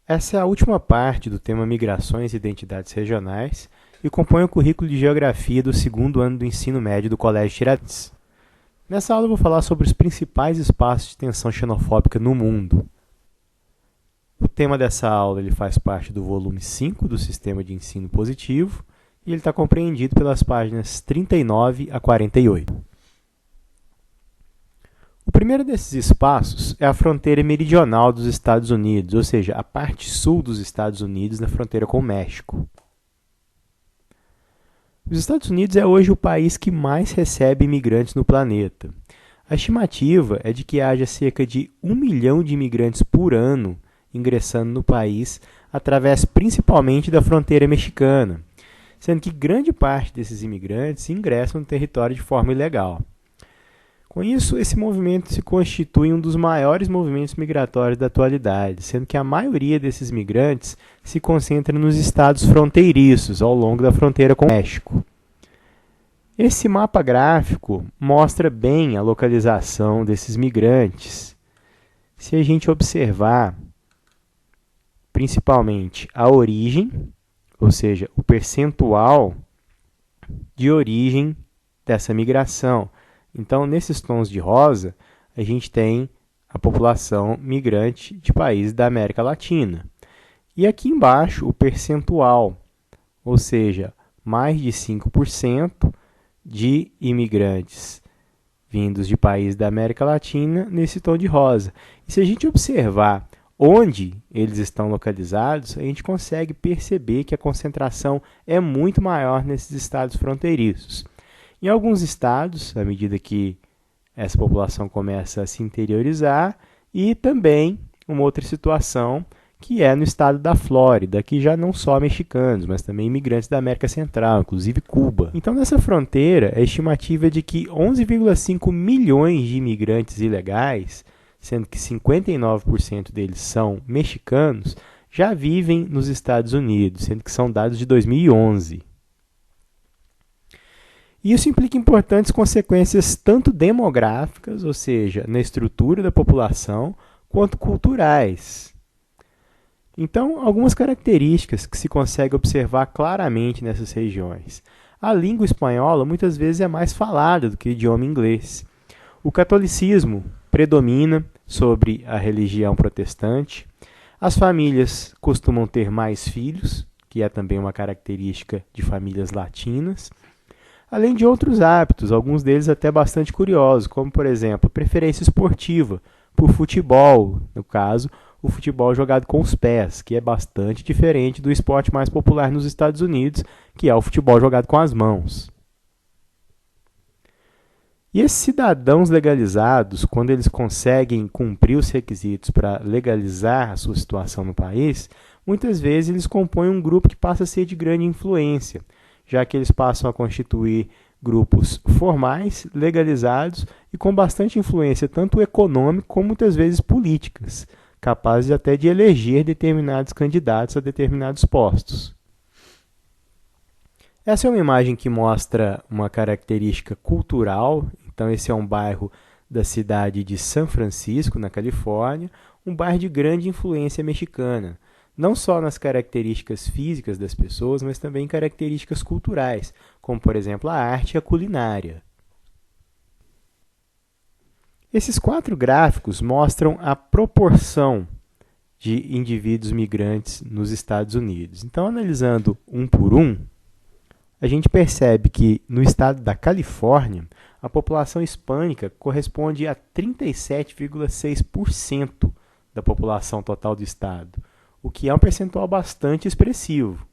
Essa é a última parte do tema Migrações e Identidades Regionais e compõe o currículo de Geografia do segundo ano do ensino médio do Colégio Tiradentes. Nessa aula eu vou falar sobre os principais espaços de tensão xenofóbica no mundo. O tema dessa aula ele faz parte do volume 5 do Sistema de Ensino Positivo e ele está compreendido pelas páginas 39 a 48. O primeiro desses espaços é a fronteira meridional dos Estados Unidos, ou seja, a parte sul dos Estados Unidos na fronteira com o México. Os Estados Unidos é hoje o país que mais recebe imigrantes no planeta. A estimativa é de que haja cerca de 1 milhão de imigrantes por ano ingressando no país através principalmente da fronteira mexicana, sendo que grande parte desses imigrantes ingressam no território de forma ilegal. Com isso, esse movimento se constitui um dos maiores movimentos migratórios da atualidade, sendo que a maioria desses migrantes se concentra nos estados fronteiriços, ao longo da fronteira com o México. Esse mapa gráfico mostra bem a localização desses migrantes. Se a gente observar, principalmente, a origem, ou seja, o percentual de origem dessa migração. Então, nesses tons de rosa, a gente tem a população migrante de países da América Latina. E aqui embaixo, o percentual, ou seja, mais de 5% de imigrantes vindos de países da América Latina nesse tom de rosa. E se a gente observar onde eles estão localizados, a gente consegue perceber que a concentração é muito maior nesses estados fronteiriços. Em alguns estados, à medida que essa população começa a se interiorizar, e também uma outra situação que é no estado da Flórida, que já não só mexicanos, mas também imigrantes da América Central, inclusive Cuba. Então, nessa fronteira, a estimativa é de que 11,5 milhões de imigrantes ilegais, sendo que 59% deles são mexicanos, já vivem nos Estados Unidos, sendo que são dados de 2011. Isso implica importantes consequências tanto demográficas, ou seja, na estrutura da população, quanto culturais. Então, algumas características que se consegue observar claramente nessas regiões. A língua espanhola muitas vezes é mais falada do que o idioma inglês. O catolicismo predomina sobre a religião protestante. As famílias costumam ter mais filhos, que é também uma característica de famílias latinas. Além de outros hábitos, alguns deles até bastante curiosos, como, por exemplo, preferência esportiva por futebol, no caso, o futebol jogado com os pés, que é bastante diferente do esporte mais popular nos Estados Unidos, que é o futebol jogado com as mãos. E esses cidadãos legalizados, quando eles conseguem cumprir os requisitos para legalizar a sua situação no país, muitas vezes eles compõem um grupo que passa a ser de grande influência, já que eles passam a constituir grupos formais, legalizados e com bastante influência tanto econômica como muitas vezes políticas, capazes até de eleger determinados candidatos a determinados postos. Essa é uma imagem que mostra uma característica cultural. Então, esse é um bairro da cidade de São Francisco, na Califórnia, um bairro de grande influência mexicana, não só nas características físicas das pessoas, mas também em características culturais, como, por exemplo, a arte e a culinária. Esses 4 gráficos mostram a proporção de indivíduos migrantes nos Estados Unidos. Então, analisando um por um, a gente percebe que no estado da Califórnia, a população hispânica corresponde a 37,6% da população total do estado, o que é um percentual bastante expressivo.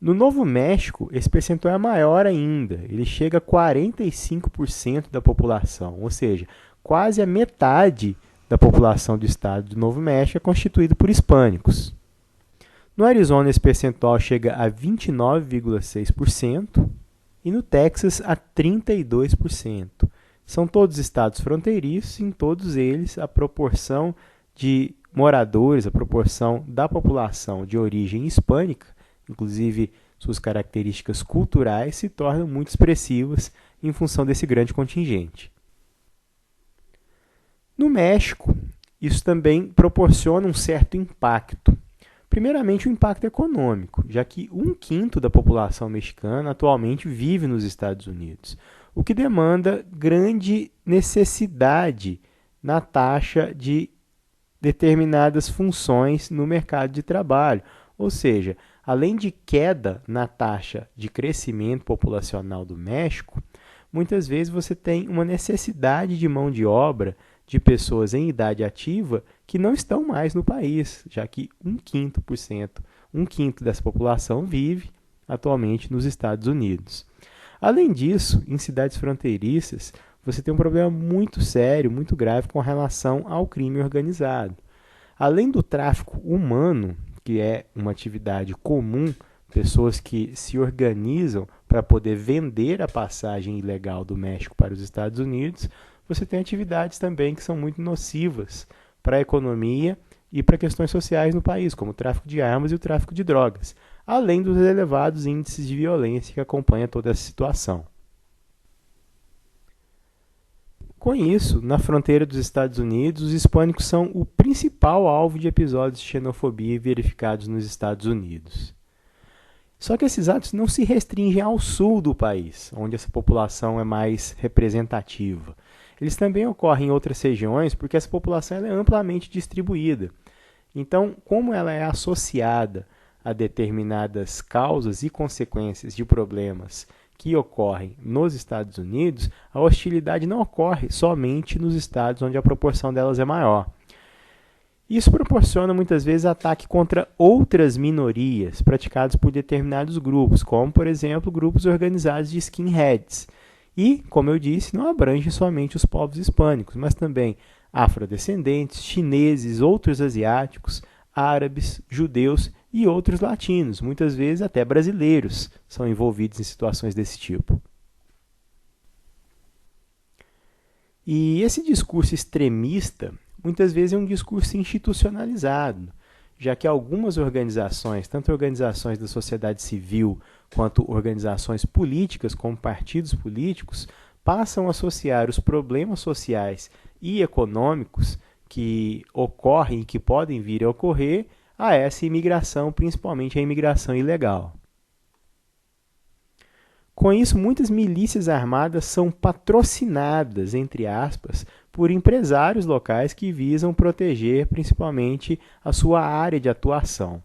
No Novo México, esse percentual é maior ainda, ele chega a 45% da população, ou seja, quase a metade da população do estado do Novo México é constituída por hispânicos. No Arizona, esse percentual chega a 29,6% e no Texas a 32%. São todos estados fronteiriços e em todos eles a proporção de moradores, a proporção da população de origem hispânica, inclusive suas características culturais, se tornam muito expressivas em função desse grande contingente. No México, isso também proporciona um certo impacto. Primeiramente, o impacto econômico, já que 1/5 da população mexicana atualmente vive nos Estados Unidos, o que demanda grande necessidade na taxa de determinadas funções no mercado de trabalho. Ou seja, além de queda na taxa de crescimento populacional do México, muitas vezes você tem uma necessidade de mão de obra de pessoas em idade ativa que não estão mais no país, já que 1/5 dessa população vive atualmente nos Estados Unidos. Além disso, em cidades fronteiriças, você tem um problema muito sério, muito grave com relação ao crime organizado. Além do tráfico humano, que é uma atividade comum, pessoas que se organizam para poder vender a passagem ilegal do México para os Estados Unidos, você tem atividades também que são muito nocivas para a economia e para questões sociais no país, como o tráfico de armas e o tráfico de drogas, além dos elevados índices de violência que acompanham toda essa situação. Com isso, na fronteira dos Estados Unidos, os hispânicos são o principal alvo de episódios de xenofobia verificados nos Estados Unidos. Só que esses atos não se restringem ao sul do país, onde essa população é mais representativa. Eles também ocorrem em outras regiões porque essa população ela é amplamente distribuída. Então, como ela é associada a determinadas causas e consequências de problemas que ocorrem nos Estados Unidos, a hostilidade não ocorre somente nos estados onde a proporção delas é maior. Isso proporciona muitas vezes ataque contra outras minorias praticados por determinados grupos, como, por exemplo, grupos organizados de skinheads. E, como eu disse, não abrange somente os povos hispânicos, mas também afrodescendentes, chineses, outros asiáticos, árabes, judeus e outros latinos, muitas vezes até brasileiros, são envolvidos em situações desse tipo. E esse discurso extremista, muitas vezes é um discurso institucionalizado, já que algumas organizações, tanto organizações da sociedade civil quanto organizações políticas, como partidos políticos, passam a associar os problemas sociais e econômicos que ocorrem e que podem vir a ocorrer a essa imigração, principalmente a imigração ilegal. Com isso, muitas milícias armadas são patrocinadas, entre aspas, por empresários locais que visam proteger principalmente a sua área de atuação.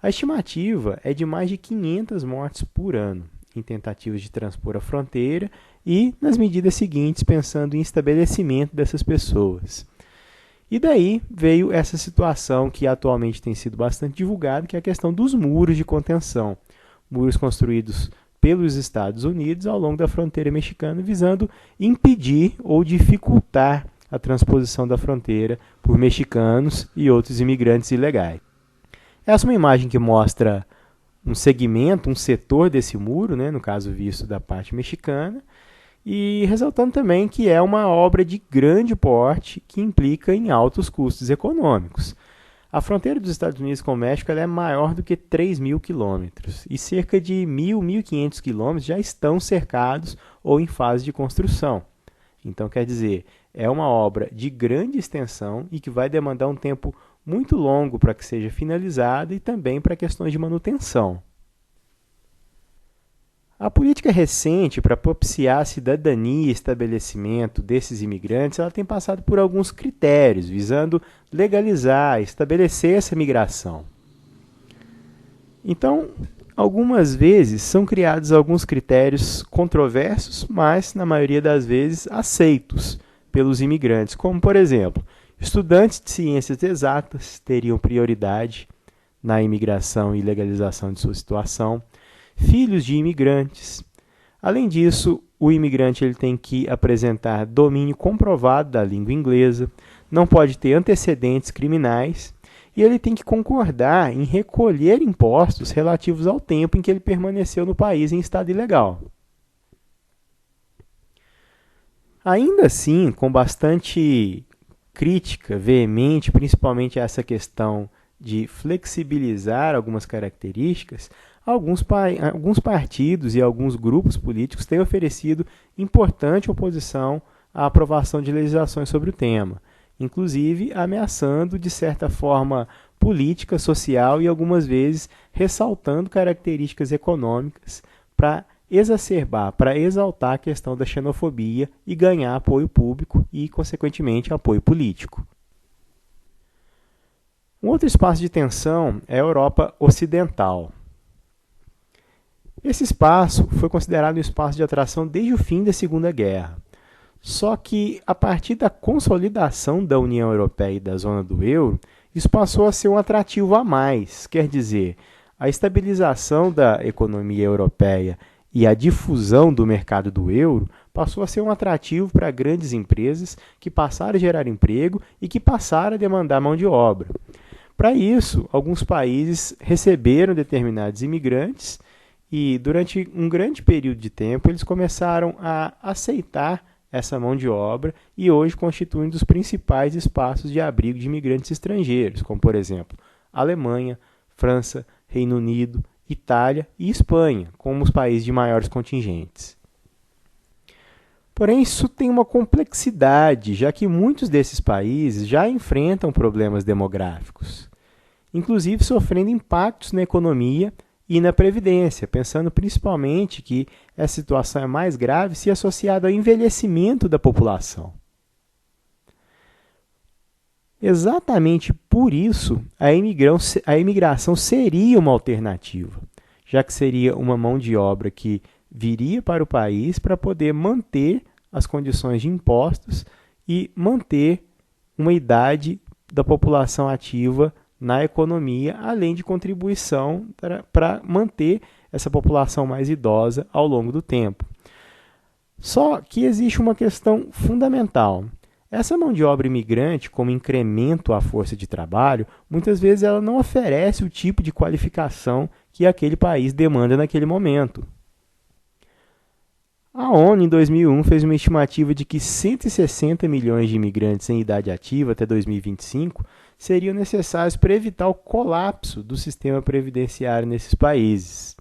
A estimativa é de mais de 500 mortes por ano em tentativas de transpor a fronteira e nas medidas seguintes pensando em estabelecimento dessas pessoas. E daí veio essa situação que atualmente tem sido bastante divulgada, que é a questão dos muros de contenção. Muros construídos pelos Estados Unidos ao longo da fronteira mexicana, visando impedir ou dificultar a transposição da fronteira por mexicanos e outros imigrantes ilegais. Essa é uma imagem que mostra um segmento, um setor desse muro, no caso visto da parte mexicana, e ressaltando também que é uma obra de grande porte que implica em altos custos econômicos. A fronteira dos Estados Unidos com o México ela é maior do que 3.000 quilômetros e cerca de 1.500 quilômetros já estão cercados ou em fase de construção. Então, quer dizer, é uma obra de grande extensão e que vai demandar um tempo muito longo para que seja finalizada e também para questões de manutenção. A política recente para propiciar a cidadania e estabelecimento desses imigrantes ela tem passado por alguns critérios, visando legalizar, estabelecer essa migração. Então, algumas vezes são criados alguns critérios controversos, mas, na maioria das vezes, aceitos pelos imigrantes, como, por exemplo, estudantes de ciências exatas teriam prioridade na imigração e legalização de sua situação, filhos de imigrantes. Além disso, o imigrante ele tem que apresentar domínio comprovado da língua inglesa, não pode ter antecedentes criminais e ele tem que concordar em recolher impostos relativos ao tempo em que ele permaneceu no país em estado ilegal. Ainda assim, com bastante crítica veemente, principalmente a essa questão de flexibilizar algumas características, alguns partidos e alguns grupos políticos têm oferecido importante oposição à aprovação de legislações sobre o tema. inclusive ameaçando, de certa forma, política, social e algumas vezes ressaltando características econômicas para exacerbar, para exaltar a questão da xenofobia e ganhar apoio público e, consequentemente, apoio político. Um outro espaço de tensão é a Europa Ocidental. Esse espaço foi considerado um espaço de atração desde o fim da Segunda Guerra. Só que, a partir da consolidação da União Europeia e da zona do euro, isso passou a ser um atrativo a mais. Quer dizer, a estabilização da economia europeia e a difusão do mercado do euro passou a ser um atrativo para grandes empresas que passaram a gerar emprego e que passaram a demandar mão de obra. Para isso, alguns países receberam determinados imigrantes e, durante um grande período de tempo, eles começaram a aceitar essa mão de obra e hoje constituem um dos principais espaços de abrigo de imigrantes estrangeiros, como, por exemplo, Alemanha, França, Reino Unido, Itália e Espanha, como os países de maiores contingentes. Porém, isso tem uma complexidade, já que muitos desses países já enfrentam problemas demográficos, inclusive sofrendo impactos na economia e na previdência, pensando principalmente que essa situação é mais grave se associada ao envelhecimento da população. Exatamente por isso, a imigração seria uma alternativa, já que seria uma mão de obra que viria para o país para poder manter as condições de impostos e manter uma idade da população ativa na economia, além de contribuição para manter essa população mais idosa ao longo do tempo. Só que existe uma questão fundamental. Essa mão de obra imigrante, como incremento à força de trabalho, muitas vezes ela não oferece o tipo de qualificação que aquele país demanda naquele momento. A ONU, em 2001, fez uma estimativa de que 160 milhões de imigrantes em idade ativa até 2025 seriam necessários para evitar o colapso do sistema previdenciário nesses países.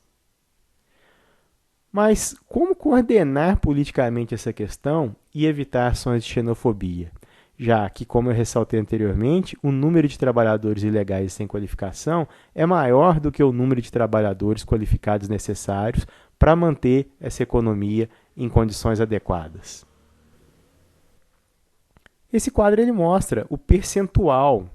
Mas como coordenar politicamente essa questão e evitar ações de xenofobia? Já que, como eu ressaltei anteriormente, o número de trabalhadores ilegais sem qualificação é maior do que o número de trabalhadores qualificados necessários para manter essa economia em condições adequadas. Esse quadro ele mostra o percentual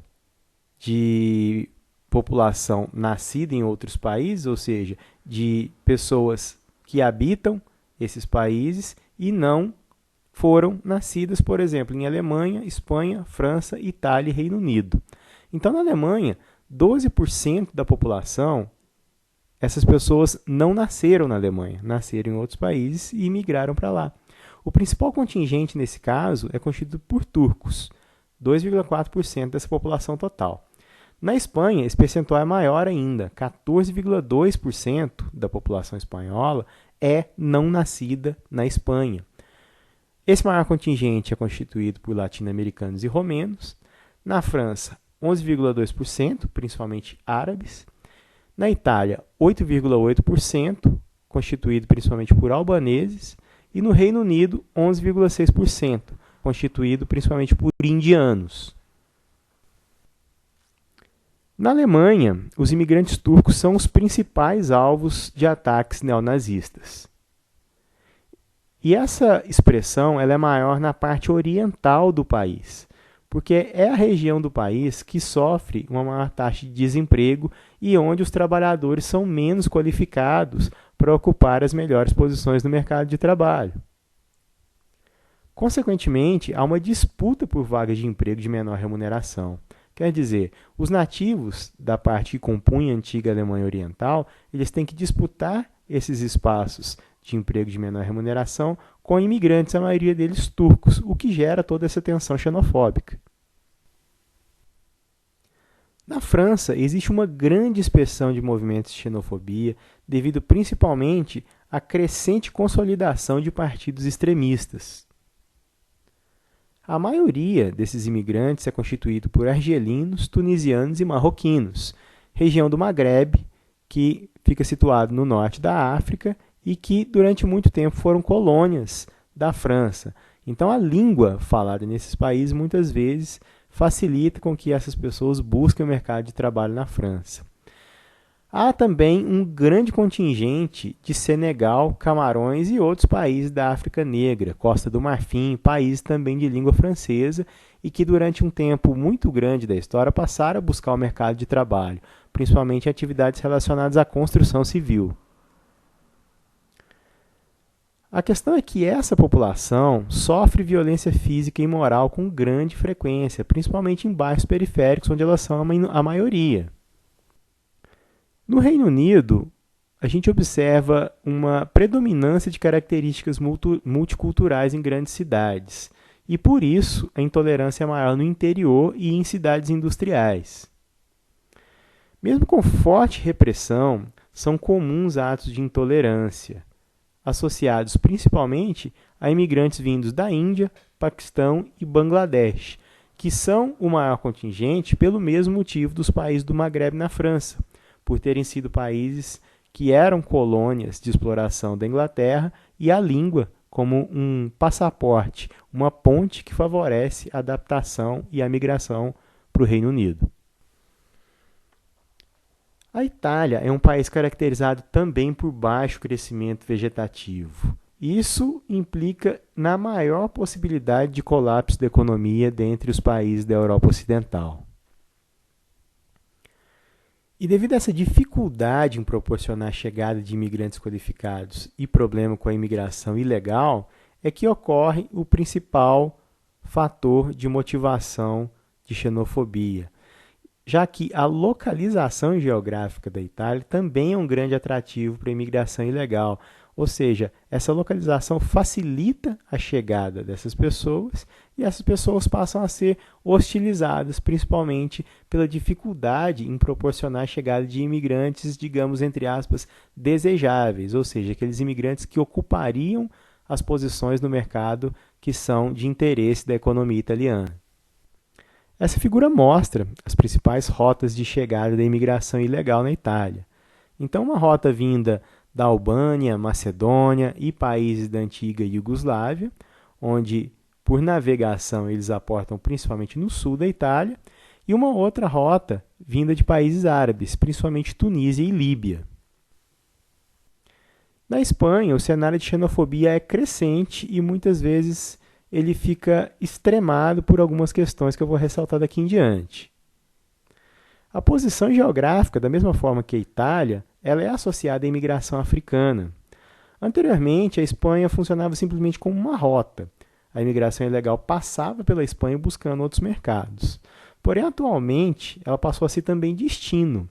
de população nascida em outros países, ou seja, de pessoas que habitam esses países e não foram nascidas, por exemplo, em Alemanha, Espanha, França, Itália e Reino Unido. Então, na Alemanha, 12% da população, essas pessoas não nasceram na Alemanha, nasceram em outros países e migraram para lá. O principal contingente nesse caso é constituído por turcos, 2,4% dessa população total. Na Espanha, esse percentual é maior ainda, 14,2% da população espanhola é não nascida na Espanha. Esse maior contingente é constituído por latino-americanos e romenos. Na França, 11,2%, principalmente árabes. Na Itália, 8,8%, constituído principalmente por albaneses. E no Reino Unido, 11,6%, constituído principalmente por indianos. Na Alemanha, os imigrantes turcos são os principais alvos de ataques neonazistas. E essa expressão ela é maior na parte oriental do país, porque é a região do país que sofre uma maior taxa de desemprego e onde os trabalhadores são menos qualificados para ocupar as melhores posições no mercado de trabalho. Consequentemente, há uma disputa por vagas de emprego de menor remuneração. Quer dizer, os nativos da parte que compunha a antiga Alemanha Oriental, eles têm que disputar esses espaços de emprego de menor remuneração com imigrantes, a maioria deles turcos, o que gera toda essa tensão xenofóbica. Na França, existe uma grande expressão de movimentos de xenofobia, devido principalmente à crescente consolidação de partidos extremistas. A maioria desses imigrantes é constituído por argelinos, tunisianos e marroquinos, região do Maghreb, que fica situado no norte da África e que durante muito tempo foram colônias da França. Então a língua falada nesses países muitas vezes facilita com que essas pessoas busquem o mercado de trabalho na França. Há também um grande contingente de Senegal, Camarões e outros países da África Negra, Costa do Marfim, países também de língua francesa e que durante um tempo muito grande da história passaram a buscar o mercado de trabalho, principalmente em atividades relacionadas à construção civil. A questão é que essa população sofre violência física e moral com grande frequência, principalmente em bairros periféricos, onde elas são a maioria. No Reino Unido, a gente observa uma predominância de características multiculturais em grandes cidades, e por isso a intolerância é maior no interior e em cidades industriais. Mesmo com forte repressão, são comuns atos de intolerância, associados principalmente a imigrantes vindos da Índia, Paquistão e Bangladesh, que são o maior contingente pelo mesmo motivo dos países do Maghreb na França, por terem sido países que eram colônias de exploração da Inglaterra e a língua como um passaporte, uma ponte que favorece a adaptação e a migração para o Reino Unido. A Itália é um país caracterizado também por baixo crescimento vegetativo. Isso implica na maior possibilidade de colapso da economia dentre os países da Europa Ocidental. E devido a essa dificuldade em proporcionar a chegada de imigrantes qualificados e problema com a imigração ilegal, é que ocorre o principal fator de motivação de xenofobia, já que a localização geográfica da Itália também é um grande atrativo para a imigração ilegal, ou seja, essa localização facilita a chegada dessas pessoas e essas pessoas passam a ser hostilizadas, principalmente pela dificuldade em proporcionar a chegada de imigrantes, digamos, entre aspas, desejáveis, ou seja, aqueles imigrantes que ocupariam as posições no mercado que são de interesse da economia italiana. Essa figura mostra as principais rotas de chegada da imigração ilegal na Itália. Então, uma rota vinda da Albânia, Macedônia e países da antiga Iugoslávia, onde, por navegação, eles aportam principalmente no sul da Itália, e uma outra rota vinda de países árabes, principalmente Tunísia e Líbia. Na Espanha, o cenário de xenofobia é crescente e muitas vezes ele fica extremado por algumas questões que eu vou ressaltar daqui em diante. A posição geográfica, da mesma forma que a Itália, ela é associada à imigração africana. Anteriormente, a Espanha funcionava simplesmente como uma rota. A imigração ilegal passava pela Espanha buscando outros mercados. Porém, atualmente, ela passou a ser também destino.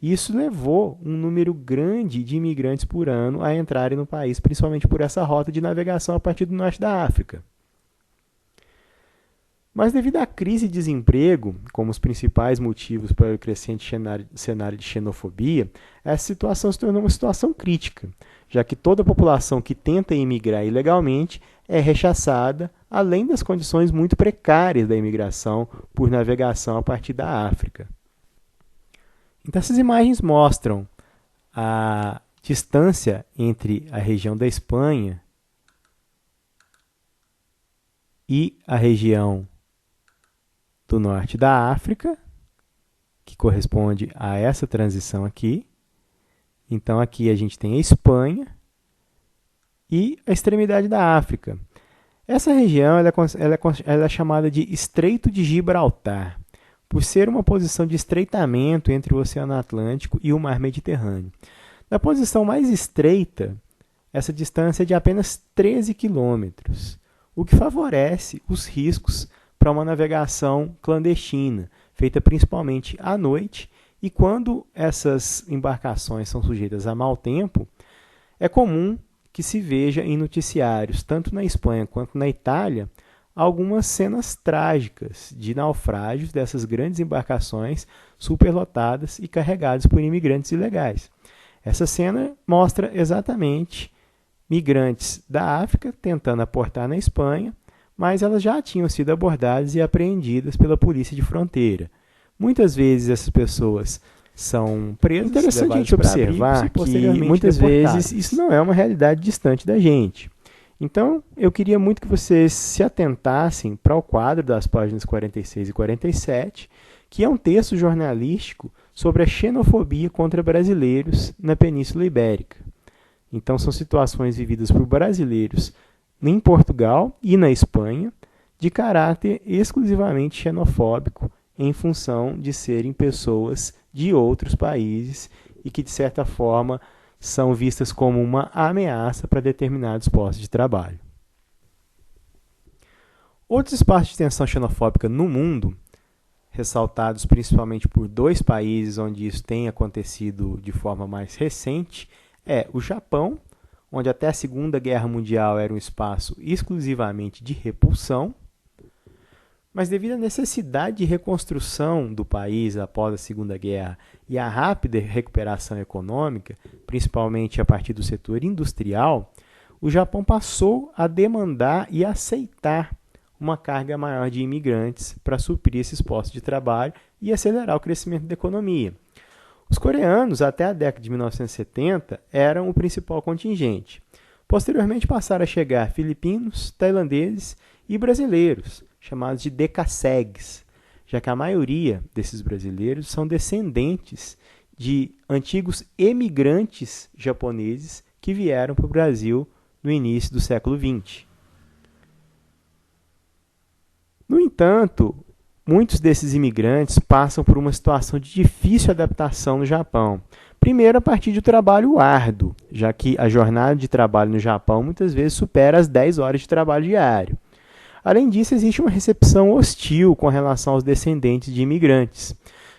E isso levou um número grande de imigrantes por ano a entrarem no país, principalmente por essa rota de navegação a partir do norte da África. Mas devido à crise e desemprego, como os principais motivos para o crescente cenário de xenofobia, essa situação se tornou uma situação crítica, já que toda a população que tenta emigrar ilegalmente é rechaçada, além das condições muito precárias da imigração por navegação a partir da África. Então essas imagens mostram a distância entre a região da Espanha e a região do norte da África, que corresponde a essa transição aqui. Então, aqui a gente tem a Espanha e a extremidade da África. Essa região ela é chamada de Estreito de Gibraltar, por ser uma posição de estreitamento entre o Oceano Atlântico e o Mar Mediterrâneo. Na posição mais estreita, essa distância é de apenas 13 quilômetros, o que favorece os riscos para uma navegação clandestina, feita principalmente à noite, e quando essas embarcações são sujeitas a mau tempo, é comum que se veja em noticiários, tanto na Espanha quanto na Itália, algumas cenas trágicas de naufrágios dessas grandes embarcações superlotadas e carregadas por imigrantes ilegais. Essa cena mostra exatamente migrantes da África tentando aportar na Espanha, mas elas já tinham sido abordadas e apreendidas pela polícia de fronteira. Muitas vezes essas pessoas são presas. Interessante a gente observar que muitas vezes isso não é uma realidade distante da gente. Então, eu queria muito que vocês se atentassem para o quadro das páginas 46 e 47, que é um texto jornalístico sobre a xenofobia contra brasileiros na Península Ibérica. Então, são situações vividas por brasileiros em Portugal e na Espanha, de caráter exclusivamente xenofóbico, em função de serem pessoas de outros países e que, de certa forma, são vistas como uma ameaça para determinados postos de trabalho. Outros espaços de tensão xenofóbica no mundo, ressaltados principalmente por dois países onde isso tem acontecido de forma mais recente, é o Japão, onde até a Segunda Guerra Mundial era um espaço exclusivamente de repulsão, mas devido à necessidade de reconstrução do país após a Segunda Guerra e à rápida recuperação econômica, principalmente a partir do setor industrial, o Japão passou a demandar e aceitar uma carga maior de imigrantes para suprir esses postos de trabalho e acelerar o crescimento da economia. Os coreanos, até a década de 1970, eram o principal contingente. Posteriormente passaram a chegar filipinos, tailandeses e brasileiros, chamados de decassegues, já que a maioria desses brasileiros são descendentes de antigos emigrantes japoneses que vieram para o Brasil no início do século XX. No entanto, muitos desses imigrantes passam por uma situação de difícil adaptação no Japão. Primeiro, a partir do trabalho árduo, já que a jornada de trabalho no Japão muitas vezes supera as 10 horas de trabalho diário. Além disso, existe uma recepção hostil com relação aos descendentes de imigrantes,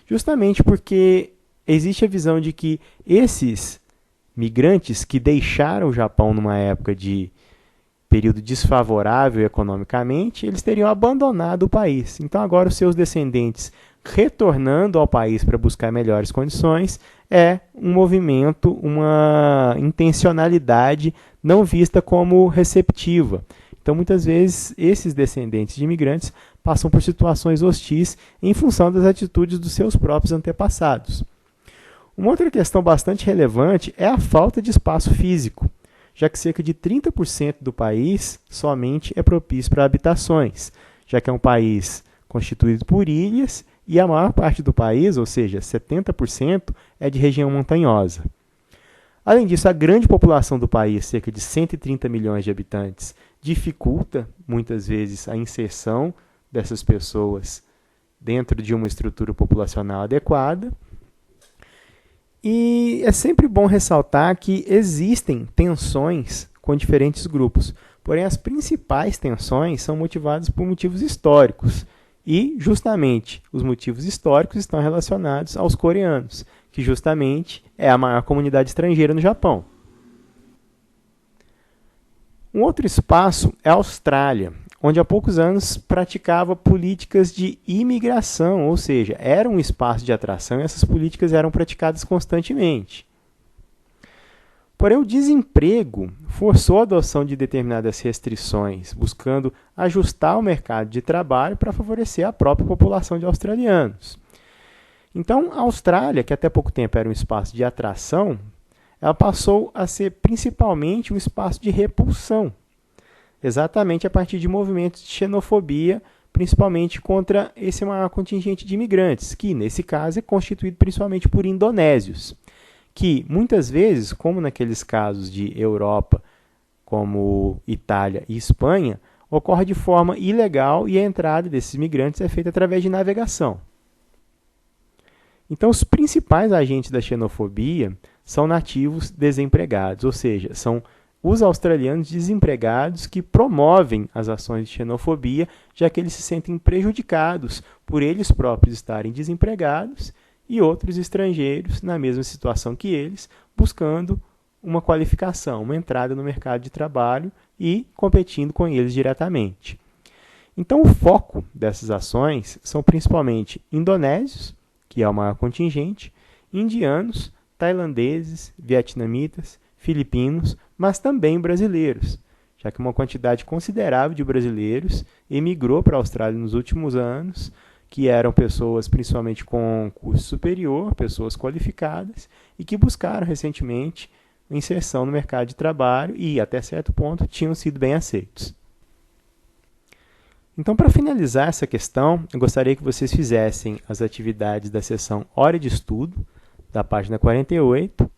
justamente porque existe a visão de que esses migrantes que deixaram o Japão numa época de período desfavorável economicamente, eles teriam abandonado o país. Então, agora, os seus descendentes retornando ao país para buscar melhores condições é um movimento, uma intencionalidade não vista como receptiva. Então, muitas vezes, esses descendentes de imigrantes passam por situações hostis em função das atitudes dos seus próprios antepassados. Uma outra questão bastante relevante é a falta de espaço físico, já que cerca de 30% do país somente é propício para habitações, já que é um país constituído por ilhas e a maior parte do país, ou seja, 70%, é de região montanhosa. Além disso, a grande população do país, cerca de 130 milhões de habitantes, dificulta, muitas vezes, a inserção dessas pessoas dentro de uma estrutura populacional adequada. E é sempre bom ressaltar que existem tensões com diferentes grupos, porém as principais tensões são motivadas por motivos históricos. E, justamente, os motivos históricos estão relacionados aos coreanos, que justamente é a maior comunidade estrangeira no Japão. Um outro espaço é a Austrália, onde há poucos anos praticava políticas de imigração, ou seja, era um espaço de atração e essas políticas eram praticadas constantemente. Porém, o desemprego forçou a adoção de determinadas restrições, buscando ajustar o mercado de trabalho para favorecer a própria população de australianos. Então, a Austrália, que até pouco tempo era um espaço de atração, ela passou a ser principalmente um espaço de repulsão, exatamente a partir de movimentos de xenofobia, principalmente contra esse maior contingente de imigrantes, que, nesse caso, é constituído principalmente por indonésios, que, muitas vezes, como naqueles casos de Europa, como Itália e Espanha, ocorre de forma ilegal e a entrada desses imigrantes é feita através de navegação. Então, os principais agentes da xenofobia são nativos desempregados, ou seja, são os australianos desempregados que promovem as ações de xenofobia, já que eles se sentem prejudicados por eles próprios estarem desempregados e outros estrangeiros na mesma situação que eles, buscando uma qualificação, uma entrada no mercado de trabalho e competindo com eles diretamente. Então, o foco dessas ações são principalmente indonésios, que é o maior contingente, indianos, tailandeses, vietnamitas, filipinos, mas também brasileiros, já que uma quantidade considerável de brasileiros emigrou para a Austrália nos últimos anos, que eram pessoas principalmente com curso superior, pessoas qualificadas, e que buscaram recentemente inserção no mercado de trabalho e, até certo ponto, tinham sido bem aceitos. Então, para finalizar essa questão, eu gostaria que vocês fizessem as atividades da seção Hora de Estudo, da página 48,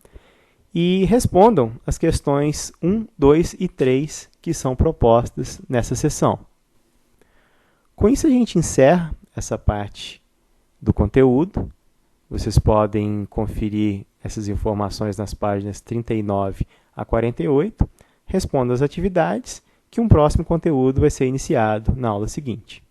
e respondam as questões 1, 2 e 3 que são propostas nessa seção. Com isso, a gente encerra essa parte do conteúdo. Vocês podem conferir essas informações nas páginas 39 a 48. Respondam as atividades, que um próximo conteúdo vai ser iniciado na aula seguinte.